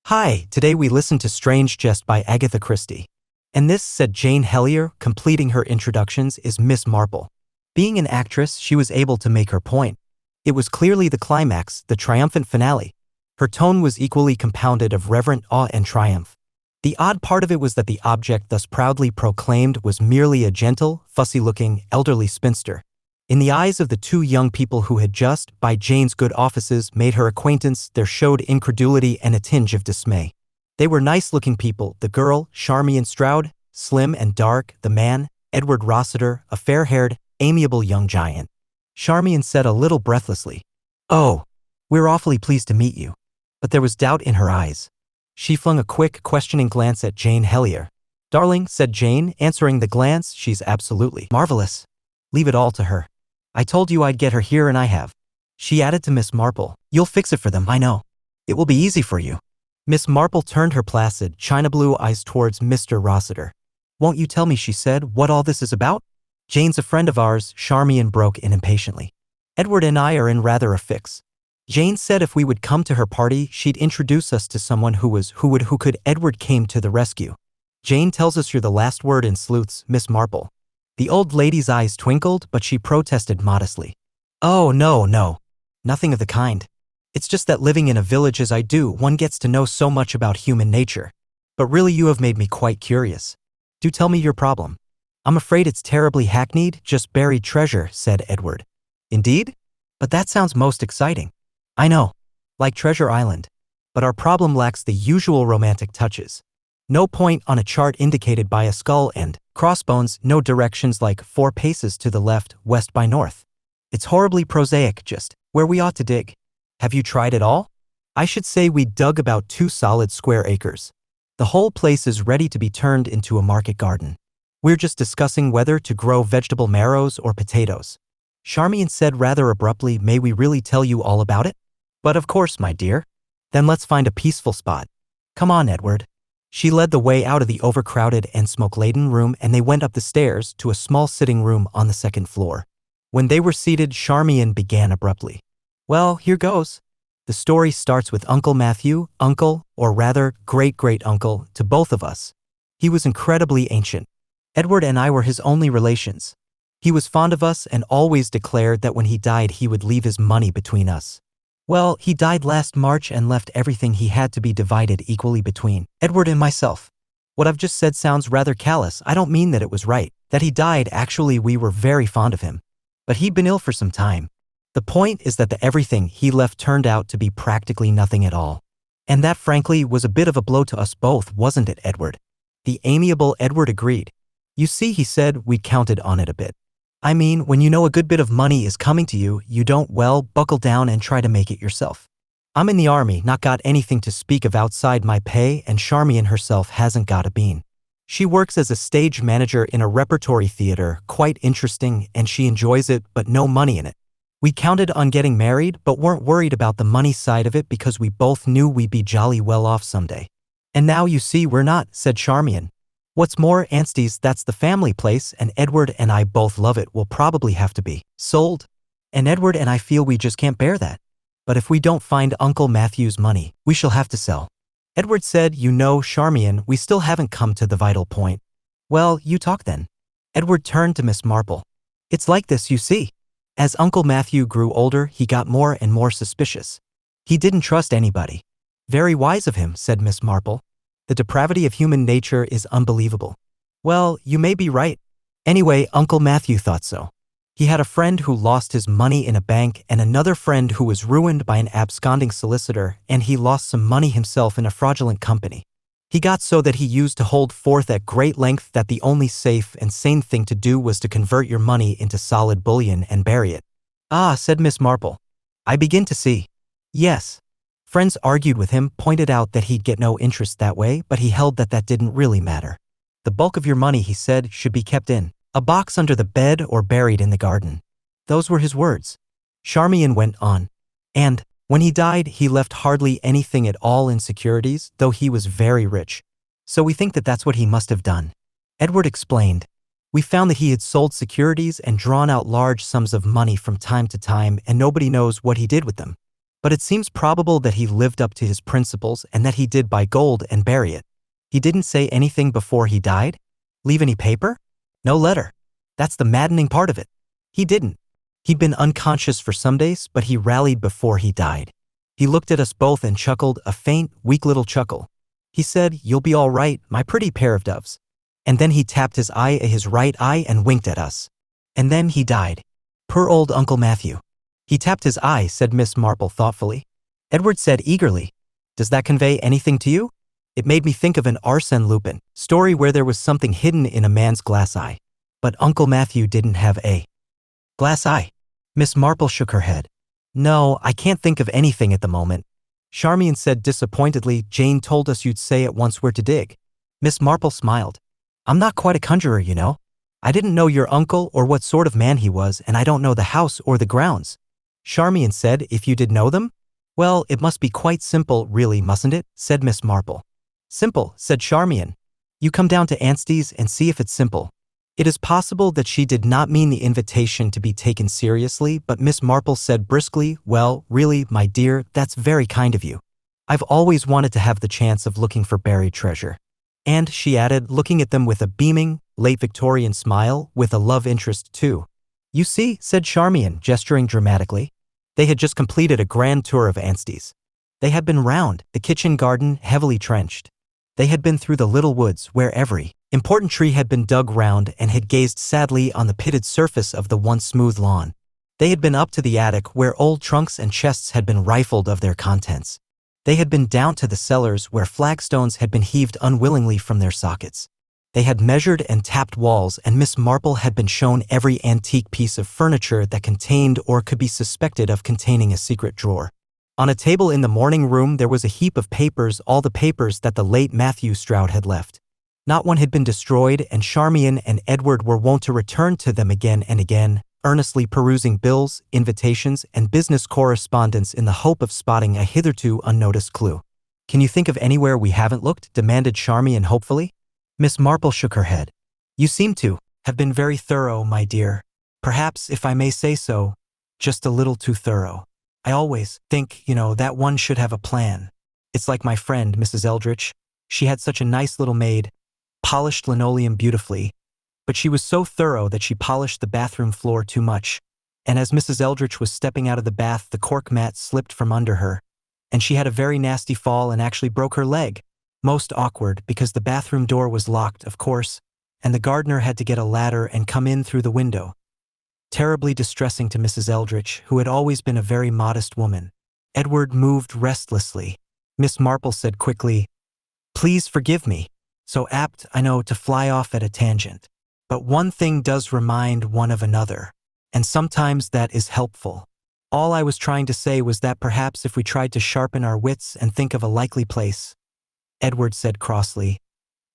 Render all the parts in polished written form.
Hi, today we listen to Strange Jest by Agatha Christie. And this, said Jane Hellier, completing her introductions, is Miss Marple. Being an actress, she was able to make her point. It was clearly the climax, the triumphant finale. Her tone was equally compounded of reverent awe and triumph. The odd part of it was that the object thus proudly proclaimed was merely a gentle, fussy-looking, elderly spinster. In the eyes of the two young people who had just, by Jane's good offices, made her acquaintance, there showed incredulity and a tinge of dismay. They were nice-looking people, the girl, Charmian Stroud, slim and dark, the man, Edward Rossiter, a fair-haired, amiable young giant. Charmian said a little breathlessly, "Oh, we're awfully pleased to meet you." But there was doubt in her eyes. She flung a quick, questioning glance at Jane Hellier. "Darling," said Jane, answering the glance, "she's absolutely marvelous. Leave it all to her. I told you I'd get her here and I have." She added to Miss Marple, "You'll fix it for them, I know. It will be easy for you." Miss Marple turned her placid, china-blue eyes towards Mr. Rossiter. "Won't you tell me," she said, "what all this is about?" "Jane's a friend of ours," Charmian broke in impatiently. "Edward and I are in rather a fix. Jane said if we would come to her party, she'd introduce us to someone who could. Edward came to the rescue. Jane tells us you're the last word in sleuths, Miss Marple." The old lady's eyes twinkled, but she protested modestly. "Oh, no. Nothing of the kind. It's just that living in a village as I do, one gets to know so much about human nature. But really, you have made me quite curious. Do tell me your problem." "I'm afraid it's terribly hackneyed, just buried treasure," said Edward. "Indeed? But that sounds most exciting." "I know. Like Treasure Island. But our problem lacks the usual romantic touches. No point on a chart indicated by a skull and crossbones, no directions like 4 paces to the left, west by north. It's horribly prosaic, just where we ought to dig. Have you tried it all?" "I should say we dug about 2 solid square acres. The whole place is ready to be turned into a market garden. We're just discussing whether to grow vegetable marrows or potatoes." Charmian said rather abruptly, "May we really tell you all about it?" "But of course, my dear. Then let's find a peaceful spot. Come on, Edward." She led the way out of the overcrowded and smoke-laden room, and they went up the stairs to a small sitting room on the 2nd floor. When they were seated, Charmian began abruptly. "Well, here goes. The story starts with Uncle Matthew, uncle, or rather great-great-uncle, to both of us. He was incredibly ancient. Edward and I were his only relations. He was fond of us and always declared that when he died he would leave his money between us. Well, he died last March and left everything he had to be divided equally between Edward and myself. What I've just said sounds rather callous. I don't mean that it was right. That he died, actually we were very fond of him. But he'd been ill for some time. The point is that the everything he left turned out to be practically nothing at all. And that frankly was a bit of a blow to us both, wasn't it, Edward?" The amiable Edward agreed. "You see," he said, "we counted on it a bit. I mean, when you know a good bit of money is coming to you, you don't, well, buckle down and try to make it yourself. I'm in the army, not got anything to speak of outside my pay, and Charmian herself hasn't got a bean. She works as a stage manager in a repertory theater, quite interesting, and she enjoys it, but no money in it. We counted on getting married, but weren't worried about the money side of it because we both knew we'd be jolly well off someday. And now you see we're not," said Charmian. "What's more, Anstey's, that's the family place, and Edward and I both love it, will probably have to be sold. And Edward and I feel we just can't bear that. But if we don't find Uncle Matthew's money, we shall have to sell." Edward said, "You know, Charmian, we still haven't come to the vital point." "Well, you talk then." Edward turned to Miss Marple. "It's like this, you see. As Uncle Matthew grew older, he got more and more suspicious. He didn't trust anybody." "Very wise of him," said Miss Marple. "The depravity of human nature is unbelievable." "Well, you may be right. Anyway, Uncle Matthew thought so. He had a friend who lost his money in a bank and another friend who was ruined by an absconding solicitor, and he lost some money himself in a fraudulent company. He got so that he used to hold forth at great length that the only safe and sane thing to do was to convert your money into solid bullion and bury it." "Ah," said Miss Marple. "I begin to see." "Yes. Friends argued with him, pointed out that he'd get no interest that way, but he held that that didn't really matter. The bulk of your money, he said, should be kept in a box under the bed or buried in the garden. Those were his words." Charmian went on. "And when he died, he left hardly anything at all in securities, though he was very rich. So we think that that's what he must have done." Edward explained. "We found that he had sold securities and drawn out large sums of money from time to time, and nobody knows what he did with them. But it seems probable that he lived up to his principles and that he did buy gold and bury it. He didn't say anything before he died? Leave any paper? No letter. That's the maddening part of it. He didn't. He'd been unconscious for some days, but he rallied before he died. He looked at us both and chuckled, a faint, weak little chuckle. He said, "You'll be all right, my pretty pair of doves." And then he tapped his right eye and winked at us. And then he died. Poor old Uncle Matthew. He tapped his eye, said Miss Marple thoughtfully. Edward said eagerly, "Does that convey anything to you?" It made me think of an Arsène Lupin story where there was something hidden in a man's glass eye. But Uncle Matthew didn't have a glass eye. Miss Marple shook her head. "No, I can't think of anything at the moment." Charmian said disappointedly, "Jane told us you'd say at once where to dig." Miss Marple smiled. "I'm not quite a conjurer, you know. I didn't know your uncle or what sort of man he was, and I don't know the house or the grounds." Charmian said, "If you did know them? Well, it must be quite simple, really, mustn't it?" said Miss Marple. "Simple," said Charmian. "You come down to Auntie's and see if it's simple." It is possible that she did not mean the invitation to be taken seriously, but Miss Marple said briskly, "Well, really, my dear, that's very kind of you. I've always wanted to have the chance of looking for buried treasure." And, she added, looking at them with a beaming, late Victorian smile, with a love interest too. "You see," said Charmian, gesturing dramatically. They had just completed a grand tour of Auntie's. They had been round the kitchen garden, heavily trenched. They had been through the little woods where every important tree had been dug round and had gazed sadly on the pitted surface of the once smooth lawn. They had been up to the attic where old trunks and chests had been rifled of their contents. They had been down to the cellars where flagstones had been heaved unwillingly from their sockets. They had measured and tapped walls, and Miss Marple had been shown every antique piece of furniture that contained or could be suspected of containing a secret drawer. On a table in the morning room there was a heap of papers, all the papers that the late Matthew Stroud had left. Not one had been destroyed, and Charmian and Edward were wont to return to them again and again, earnestly perusing bills, invitations, and business correspondence in the hope of spotting a hitherto unnoticed clue. "Can you think of anywhere we haven't looked?" demanded Charmian hopefully. Miss Marple shook her head. "You seem to have been very thorough, my dear. Perhaps, if I may say so, just a little too thorough. I always think, that one should have a plan. It's like my friend, Mrs. Eldridge. She had such a nice little maid, polished linoleum beautifully, but she was so thorough that she polished the bathroom floor too much. And as Mrs. Eldridge was stepping out of the bath, the cork mat slipped from under her, and she had a very nasty fall and actually broke her leg. Most awkward, because the bathroom door was locked, of course, and the gardener had to get a ladder and come in through the window. Terribly distressing to Mrs. Eldridge, who had always been a very modest woman." Edward moved restlessly. Miss Marple said quickly, "Please forgive me. So apt, I know, to fly off at a tangent. But one thing does remind one of another, and sometimes that is helpful. All I was trying to say was that perhaps if we tried to sharpen our wits and think of a likely place." Edward said crossly,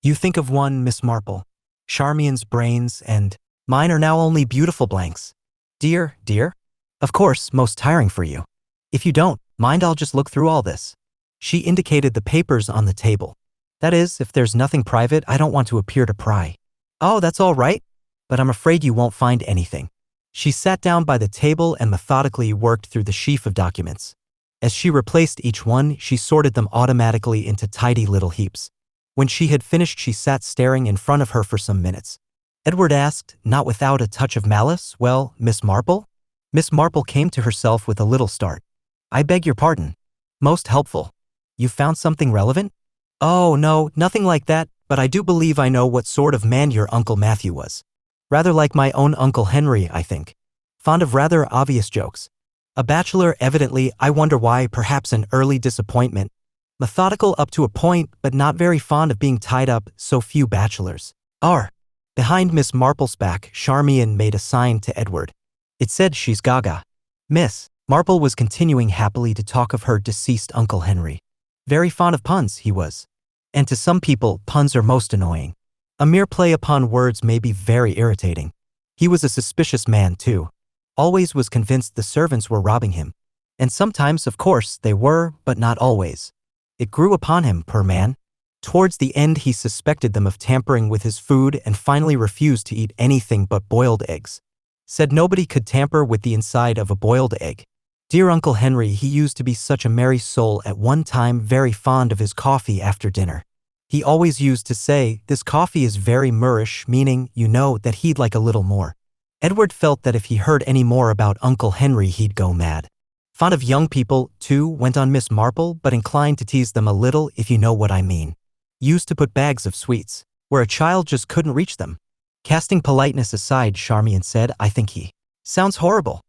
"You think of one, Miss Marple. Charmian's brains and mine are now only beautiful blanks. Dear, dear? Of course, most tiring for you. If you don't mind, I'll just look through all this." She indicated the papers on the table. "That is, if there's nothing private, I don't want to appear to pry." "Oh, that's all right, but I'm afraid you won't find anything." She sat down by the table and methodically worked through the sheaf of documents. As she replaced each one, she sorted them automatically into tidy little heaps. When she had finished, she sat staring in front of her for some minutes. Edward asked, not without a touch of malice, "Well, Miss Marple?" Miss Marple came to herself with a little start. "I beg your pardon." "Most helpful. You found something relevant?" "Oh, no, nothing like that, but I do believe I know what sort of man your Uncle Matthew was. Rather like my own Uncle Henry, I think. Fond of rather obvious jokes. A bachelor, evidently. I wonder why, perhaps an early disappointment. Methodical up to a point, but not very fond of being tied up, so few bachelors are." Behind Miss Marple's back, Charmian made a sign to Edward. It said, "She's gaga." Miss Marple was continuing happily to talk of her deceased Uncle Henry. Very fond of puns, he was. And to some people, puns are most annoying. A mere play upon words may be very irritating. He was a suspicious man, too. Always was convinced the servants were robbing him. And sometimes, of course, they were, but not always. It grew upon him, poor man. Towards the end, he suspected them of tampering with his food and finally refused to eat anything but boiled eggs. Said nobody could tamper with the inside of a boiled egg. Dear Uncle Henry, he used to be such a merry soul, at one time very fond of his coffee after dinner. He always used to say, "This coffee is very Moorish," meaning, that he'd like a little more. Edward felt that if he heard any more about Uncle Henry he'd go mad. Fond of young people, too, went on Miss Marple, but inclined to tease them a little, if you know what I mean. Used to put bags of sweets where a child just couldn't reach them. Casting politeness aside, Charmian said, "I think he sounds horrible."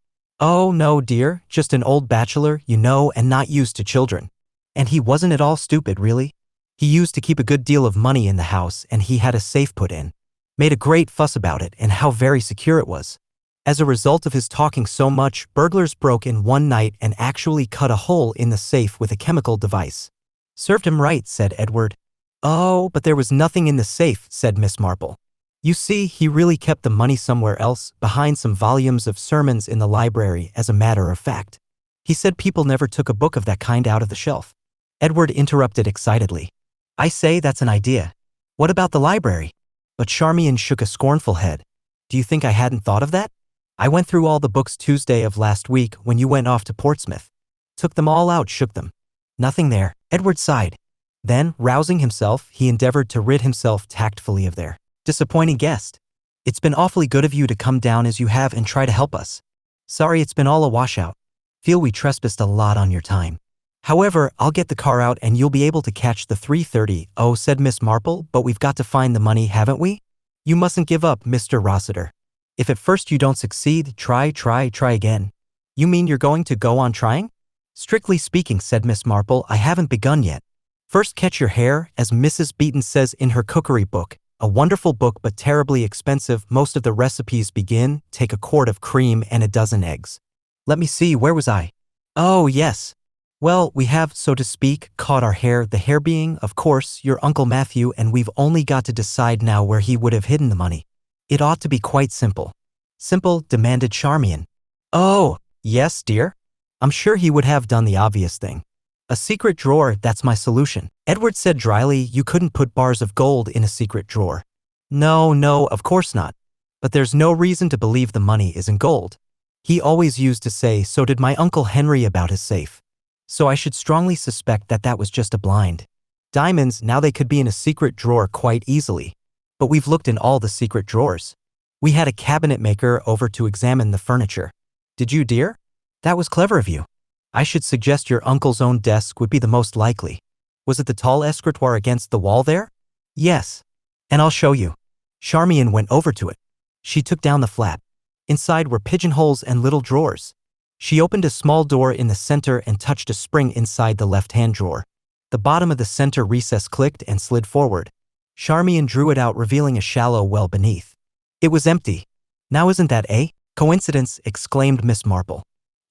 "Oh, no, dear, just an old bachelor, and not used to children. And he wasn't at all stupid, really. He used to keep a good deal of money in the house, and he had a safe put in. Made a great fuss about it and how very secure it was. As a result of his talking so much, burglars broke in one night and actually cut a hole in the safe with a chemical device." "Served him right," said Edward. "Oh, but there was nothing in the safe," said Miss Marple. "You see, he really kept the money somewhere else, behind some volumes of sermons in the library, as a matter of fact. He said people never took a book of that kind out of the shelf." Edward interrupted excitedly. "I say, that's an idea. What about the library?" But Charmian shook a scornful head. "Do you think I hadn't thought of that? I went through all the books Tuesday of last week when you went off to Portsmouth. Took them all out, shook them. Nothing there." Edward sighed. Then, rousing himself, he endeavored to rid himself tactfully of their disappointing guest. "It's been awfully good of you to come down as you have and try to help us. Sorry it's been all a washout. Feel we trespassed a lot on your time. However, I'll get the car out and you'll be able to catch the 3:30. "Oh," said Miss Marple, "but we've got to find the money, haven't we? You mustn't give up, Mr. Rossiter. If at first you don't succeed, try again." "You mean you're going to go on trying?" "Strictly speaking," said Miss Marple, "I haven't begun yet. First catch your hare, as Mrs. Beeton says in her cookery book. A wonderful book but terribly expensive. Most of the recipes begin, take a quart of cream and a dozen eggs." "Let me see, where was I? Oh, yes. Well, we have, so to speak, caught our hare, the hare being, of course, your Uncle Matthew, and we've only got to decide now where he would have hidden the money. It ought to be quite simple." "Simple?" demanded Charmian. "Oh, yes, dear. I'm sure he would have done the obvious thing. A secret drawer, that's my solution." Edward said dryly, "You couldn't put bars of gold in a secret drawer." No, of course not. But there's no reason to believe the money isn't gold. He always used to say, so did my Uncle Henry, about his safe. So I should strongly suspect that that was just a blind. Diamonds, now they could be in a secret drawer quite easily. But we've looked in all the secret drawers. We had a cabinet maker over to examine the furniture." "Did you, dear? That was clever of you. I should suggest your uncle's own desk would be the most likely. Was it the tall escritoire against the wall there?" "Yes. And I'll show you." Charmian went over to it. She took down the flap. Inside were pigeonholes and little drawers. She opened a small door in the center and touched a spring inside the left-hand drawer. The bottom of the center recess clicked and slid forward. Charmian drew it out, revealing a shallow well beneath. It was empty. "Now isn't that a coincidence?" exclaimed Miss Marple.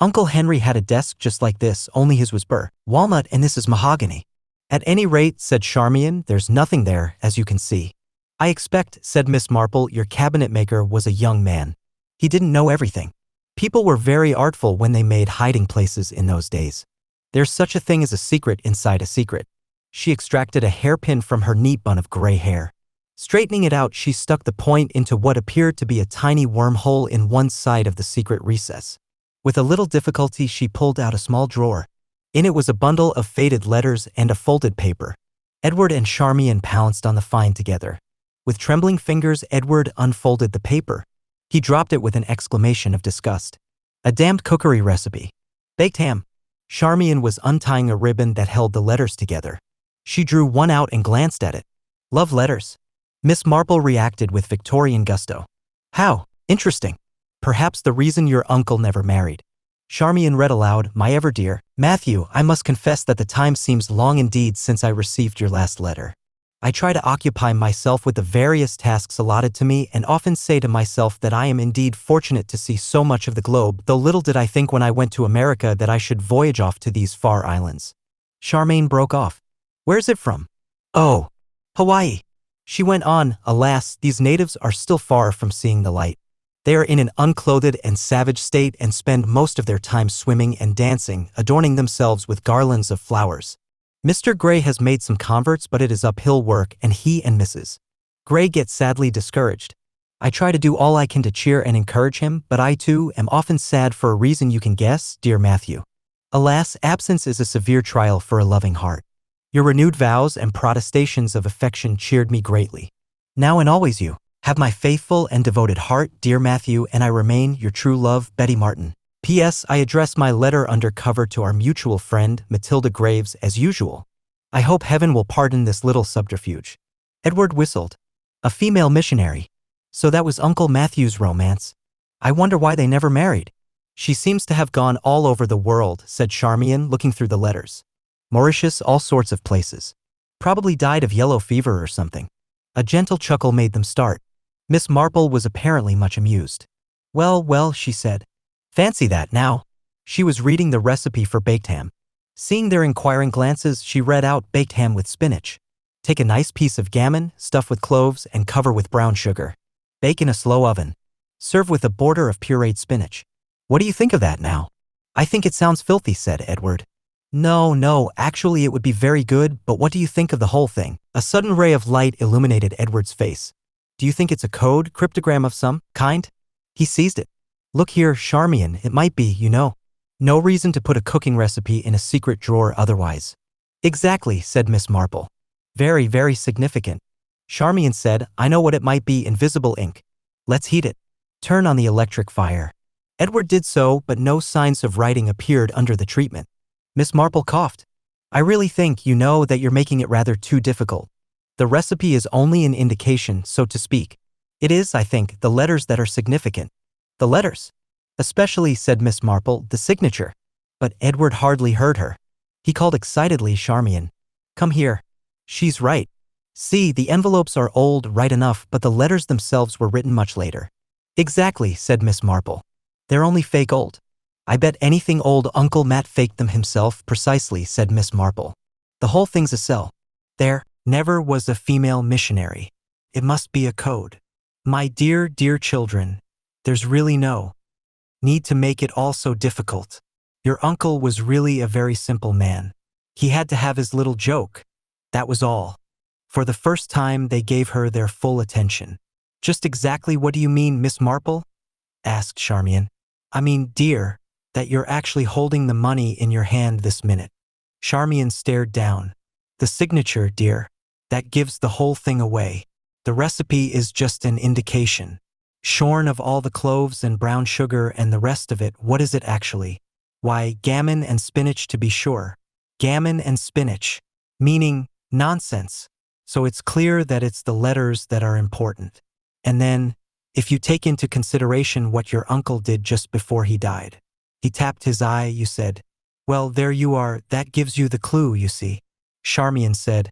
"Uncle Henry had a desk just like this, only his was walnut and this is mahogany." "At any rate," said Charmian, "there's nothing there, as you can see." "I expect," said Miss Marple, "your cabinet maker was a young man. He didn't know everything. People were very artful when they made hiding places in those days. There's such a thing as a secret inside a secret." She extracted a hairpin from her neat bun of gray hair. Straightening it out, she stuck the point into what appeared to be a tiny wormhole in one side of the secret recess. With a little difficulty, she pulled out a small drawer. In it was a bundle of faded letters and a folded paper. Edward and Charmian pounced on the find together. With trembling fingers, Edward unfolded the paper. He dropped it with an exclamation of disgust. "A damned cookery recipe. Baked ham." Charmian was untying a ribbon that held the letters together. She drew one out and glanced at it. "Love letters." Miss Marple reacted with Victorian gusto. "How interesting. Perhaps the reason your uncle never married." Charmian read aloud, "My ever dear Matthew, I must confess that the time seems long indeed since I received your last letter. I try to occupy myself with the various tasks allotted to me and often say to myself that I am indeed fortunate to see so much of the globe, though little did I think when I went to America that I should voyage off to these far islands." Charmaine broke off. "Where's it from?" "Oh, Hawaii." She went on, "Alas, these natives are still far from seeing the light. They are in an unclothed and savage state and spend most of their time swimming and dancing, adorning themselves with garlands of flowers. Mr. Gray has made some converts, but it is uphill work, and he and Mrs. Gray get sadly discouraged. I try to do all I can to cheer and encourage him, but I too am often sad for a reason you can guess, dear Matthew. Alas, absence is a severe trial for a loving heart. Your renewed vows and protestations of affection cheered me greatly. Now and always you have my faithful and devoted heart, dear Matthew, and I remain your true love, Betty Martin. P.S. I address my letter under cover to our mutual friend, Matilda Graves, as usual. I hope heaven will pardon this little subterfuge. Edward whistled. A female missionary. So that was Uncle Matthew's romance. I wonder why they never married. She seems to have gone all over the world, said Charmian, looking through the letters. Mauritius, all sorts of places. Probably died of yellow fever or something. A gentle chuckle made them start. Miss Marple was apparently much amused. Well, well, she said. Fancy that now. She was reading the recipe for baked ham. Seeing their inquiring glances, she read out baked ham with spinach. Take a nice piece of gammon, stuff with cloves, and cover with brown sugar. Bake in a slow oven. Serve with a border of pureed spinach. What do you think of that now? I think it sounds filthy, said Edward. No, actually it would be very good, but what do you think of the whole thing? A sudden ray of light illuminated Edward's face. Do you think it's a code, cryptogram of some kind? He seized it. Look here, Charmian, it might be, you know. No reason to put a cooking recipe in a secret drawer otherwise. Exactly, said Miss Marple. Very, very significant. Charmian said, I know what it might be, invisible ink. Let's heat it. Turn on the electric fire. Edward did so, but no signs of writing appeared under the treatment. Miss Marple coughed. I really think, you know, that you're making it rather too difficult. The recipe is only an indication, so to speak. It is, I think, the letters that are significant. The letters. Especially, said Miss Marple, the signature. But Edward hardly heard her. He called excitedly Charmian. Come here. She's right. See, the envelopes are old, right enough, but the letters themselves were written much later. Exactly, said Miss Marple. They're only fake old. I bet anything old Uncle Matt faked them himself, precisely, said Miss Marple. The whole thing's a sell. There never was a female missionary. It must be a code. My dear, dear children, there's really no need to make it all so difficult. Your uncle was really a very simple man. He had to have his little joke. That was all. For the first time, they gave her their full attention. Just exactly what do you mean, Miss Marple? Asked Charmian. I mean, dear, that you're actually holding the money in your hand this minute. Charmian stared down. The signature, dear, that gives the whole thing away. The recipe is just an indication. Shorn of all the cloves and brown sugar and the rest of it, what is it actually? Why, gammon and spinach to be sure. Gammon and spinach. Meaning, nonsense. So it's clear that it's the letters that are important. And then, if you take into consideration what your uncle did just before he died. He tapped his eye, you said. Well, there you are, that gives you the clue, you see. Charmian said.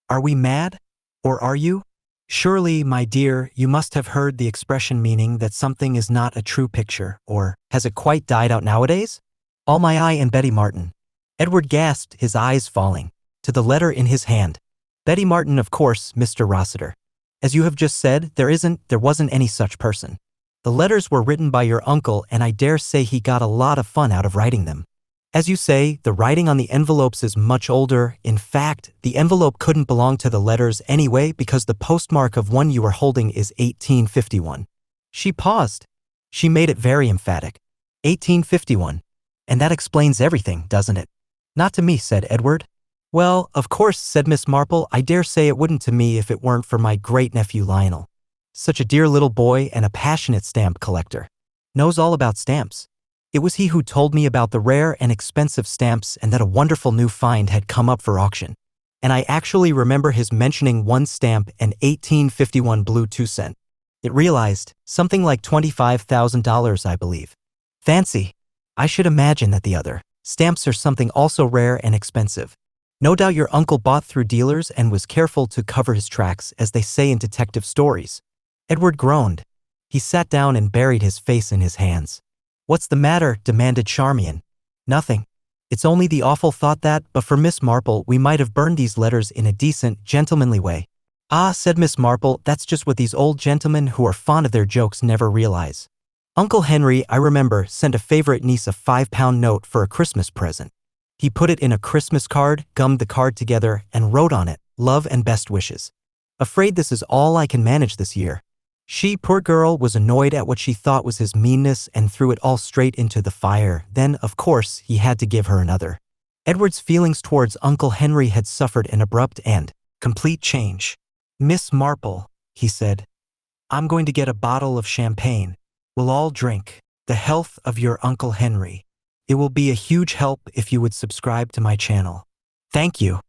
Are we mad? Or are you? Surely, my dear, you must have heard the expression meaning that something is not a true picture, or has it quite died out nowadays? All my eye and Betty Martin. Edward gasped, his eyes falling to the letter in his hand. Betty Martin, of course, Mr. Rossiter. As you have just said, there wasn't any such person. The letters were written by your uncle, and I dare say he got a lot of fun out of writing them. As you say, the writing on the envelopes is much older. In fact, the envelope couldn't belong to the letters anyway because the postmark of one you are holding is 1851. She paused. She made it very emphatic. 1851. And that explains everything, doesn't it? Not to me, said Edward. Well, of course, said Miss Marple, I dare say it wouldn't to me if it weren't for my great-nephew Lionel. Such a dear little boy and a passionate stamp collector. Knows all about stamps. It was he who told me about the rare and expensive stamps and that a wonderful new find had come up for auction. And I actually remember his mentioning one stamp, an 1851 blue 2-cent. It realized something like $25,000, I believe. Fancy. I should imagine that the other stamps are something also rare and expensive. No doubt your uncle bought through dealers and was careful to cover his tracks, as they say in detective stories. Edward groaned. He sat down and buried his face in his hands. What's the matter? Demanded Charmian. Nothing. It's only the awful thought that, but for Miss Marple, we might have burned these letters in a decent, gentlemanly way. Ah, said Miss Marple, that's just what these old gentlemen who are fond of their jokes never realize. Uncle Henry, I remember, sent a favorite niece a £5 note for a Christmas present. He put it in a Christmas card, gummed the card together, and wrote on it, love and best wishes. Afraid this is all I can manage this year. She, poor girl, was annoyed at what she thought was his meanness and threw it all straight into the fire. Then, of course, he had to give her another. Edward's feelings towards Uncle Henry had suffered an abrupt and complete change. "Miss Marple," he said, "I'm going to get a bottle of champagne. We'll all drink the health of your Uncle Henry. It will be a huge help if you would subscribe to my channel. Thank you."